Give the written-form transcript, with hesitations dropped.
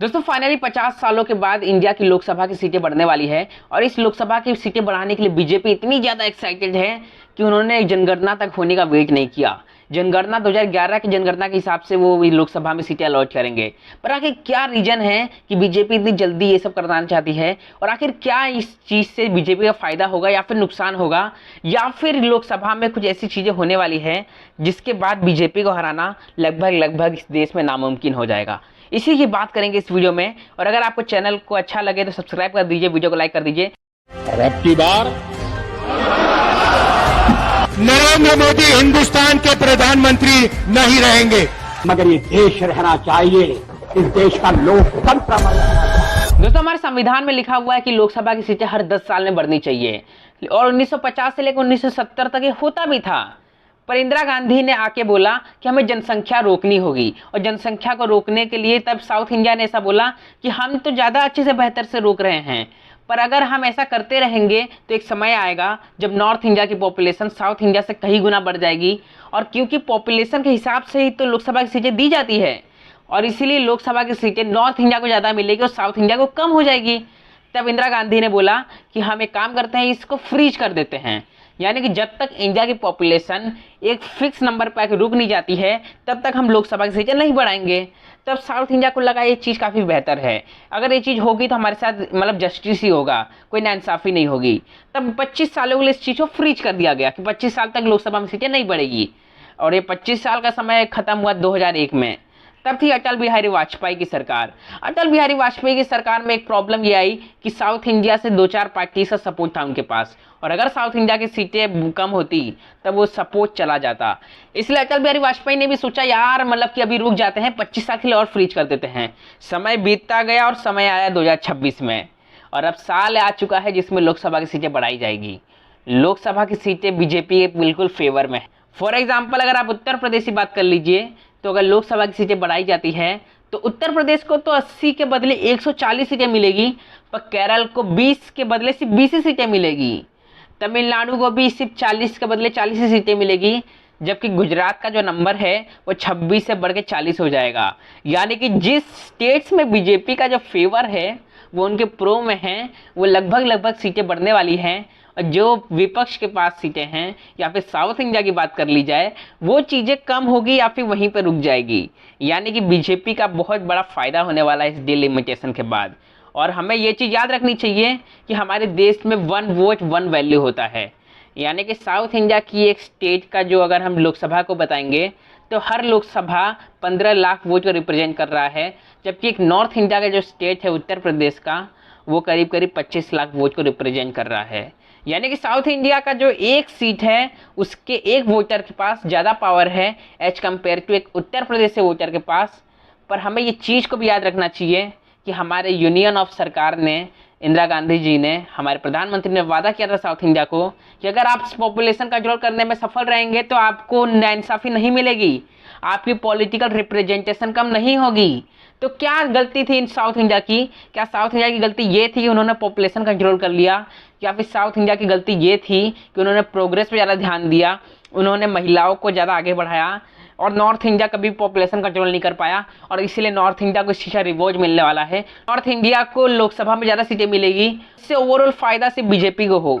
दोस्तों फाइनली 50 सालों के बाद इंडिया की लोकसभा की सीटें बढ़ने वाली है और इस लोकसभा की सीटें बढ़ाने के लिए बीजेपी इतनी ज़्यादा एक्साइटेड है कि उन्होंने जनगणना तक होने का वेट नहीं किया। जनगणना 2011 की जनगणना के हिसाब से वो लोकसभा में सीटें अलॉट करेंगे। पर आखिर क्या रीजन है कि बीजेपी इतनी जल्दी ये सब करना चाहती है और आखिर क्या इस चीज़ से बीजेपी का फायदा होगा या फिर नुकसान होगा, या फिर लोकसभा में कुछ ऐसी चीज़ें होने वाली है जिसके बाद बीजेपी को हराना लगभग इस देश में नामुमकिन हो जाएगा। इसी की बात करेंगे इस वीडियो में। और अगर आपको चैनल को अच्छा लगे तो सब्सक्राइब कर दीजिए, वीडियो को लाइक कर दीजिए। और अब की बार नरेंद्र मोदी हिंदुस्तान के प्रधानमंत्री नहीं रहेंगे, मगर ये देश रहना चाहिए, इस देश का लोकतंत्र दोस्तों हमारे संविधान में लिखा हुआ है कि लोकसभा की सीटें हर 10 साल में बढ़नी चाहिए और 1950 से लेकर 1970 तक ये होता भी था। पर इंदिरा गांधी ने आके बोला कि हमें जनसंख्या रोकनी होगी और जनसंख्या को रोकने के लिए तब साउथ इंडिया ने ऐसा बोला कि हम तो ज़्यादा अच्छे से बेहतर से रोक रहे हैं, पर अगर हम ऐसा करते रहेंगे तो एक समय आएगा जब नॉर्थ इंडिया की पॉपुलेशन साउथ इंडिया से कई गुना बढ़ जाएगी। और क्योंकि पॉपुलेशन के हिसाब से ही तो लोकसभा की सीटें दी जाती है और इसीलिए लोकसभा की सीटें नॉर्थ इंडिया को ज़्यादा मिलेगी और साउथ इंडिया को कम हो जाएगी। तब इंदिरा गांधी ने बोला कि हम एक काम करते हैं, इसको फ्रीज कर देते हैं, यानी कि जब तक इंडिया की पॉपुलेशन एक फिक्स नंबर पर आकर रुक नहीं जाती है तब तक हम लोकसभा की सीटें नहीं बढ़ाएंगे। तब साउथ इंडिया को लगा ये चीज़ काफ़ी बेहतर है, अगर ये चीज़ होगी तो हमारे साथ मतलब जस्टिस ही होगा, कोई नाइंसाफ़ी नहीं होगी। तब 25 सालों के लिए इस चीज़ को फ्रीज कर दिया गया कि 25 साल तक लोकसभा में सीटें नहीं बढ़ेगी। और ये 25 साल का समय खत्म हुआ 2001 में। तब थी अटल बिहारी वाजपेयी की सरकार। अटल बिहारी वाजपेयी की सरकार में एक प्रॉब्लम ये आई कि साउथ इंडिया से 2-4 पार्टी का सपोर्ट था उनके पास, और अगर साउथ इंडिया की सीटें कम होती तब वो सपोर्ट चला जाता। इसलिए अटल बिहारी वाजपेयी ने भी सोचा यार मतलब कि अभी रुक जाते हैं, 25 साल के लिए और फ्रीज कर देते हैं। समय बीतता गया और समय आया 2026 में, और अब साल आ चुका है जिसमें लोकसभा की सीटें बढ़ाई जाएगी। लोकसभा की सीटें बीजेपी के बिल्कुल फेवर में है। फॉर एग्जाम्पल अगर आप उत्तर प्रदेश की बात कर लीजिए तो अगर लोकसभा की सीटें बढ़ाई जाती है तो उत्तर प्रदेश को तो 80 के बदले 140 सीटें मिलेगी, पर केरल को 20 के बदले सिर्फ 20 सीटें मिलेगी। तमिलनाडु को भी सिर्फ 40 के बदले 40 सीटें मिलेगी, जबकि गुजरात का जो नंबर है वो 26 से बढ़ के 40 हो जाएगा। यानी कि जिस स्टेट्स में बीजेपी का जो फेवर है वो उनके प्रो में है, वो लगभग सीटें बढ़ने वाली हैं। और जो विपक्ष के पास सीटें हैं या फिर साउथ इंडिया की बात कर ली जाए वो चीज़ें कम होगी या फिर वहीं पर रुक जाएगी। यानी कि बीजेपी का बहुत बड़ा फ़ायदा होने वाला है इस डिलिमिटेशन के बाद। और हमें ये चीज़ याद रखनी चाहिए कि हमारे देश में 1 वोट 1 वैल्यू होता है। यानी कि साउथ इंडिया की एक स्टेट का जो अगर हम लोकसभा को बताएंगे तो हर लोकसभा 15 लाख वोट को रिप्रेजेंट कर रहा है, जबकि एक नॉर्थ इंडिया का जो स्टेट है उत्तर प्रदेश का वो करीब 25 लाख वोट को रिप्रेजेंट कर रहा है। यानी कि साउथ इंडिया का जो एक सीट है उसके एक वोटर के पास ज़्यादा पावर है एज कम्पेयर टू एक उत्तर प्रदेश से वोटर के पास। पर हमें ये चीज़ को भी याद रखना चाहिए कि हमारे यूनियन ऑफ सरकार ने, इंदिरा गांधी जी ने, हमारे प्रधानमंत्री ने वादा किया था साउथ इंडिया को कि अगर आप पॉपुलेशन कंट्रोल करने में सफल रहेंगे तो आपको नाइंसाफ़ी नहीं मिलेगी, आपकी पॉलिटिकल रिप्रेजेंटेशन कम नहीं होगी। तो क्या गलती थी इन साउथ इंडिया की? क्या साउथ इंडिया की गलती ये थी कि उन्होंने पॉपुलेशन कंट्रोल कर लिया, या फिर साउथ इंडिया की गलती ये थी कि उन्होंने प्रोग्रेस पे ज़्यादा ध्यान दिया, उन्होंने महिलाओं को ज़्यादा आगे बढ़ाया और नॉर्थ इंडिया कभी पॉपुलेशन कंट्रोल नहीं कर पाया और इसीलिए नॉर्थ इंडिया को इस चीज़ का रिवॉर्ड मिलने वाला है। नॉर्थ इंडिया को लोकसभा में ज़्यादा सीटें मिलेगी, इससे ओवरऑल फ़ायदा सिर्फ बीजेपी को हो।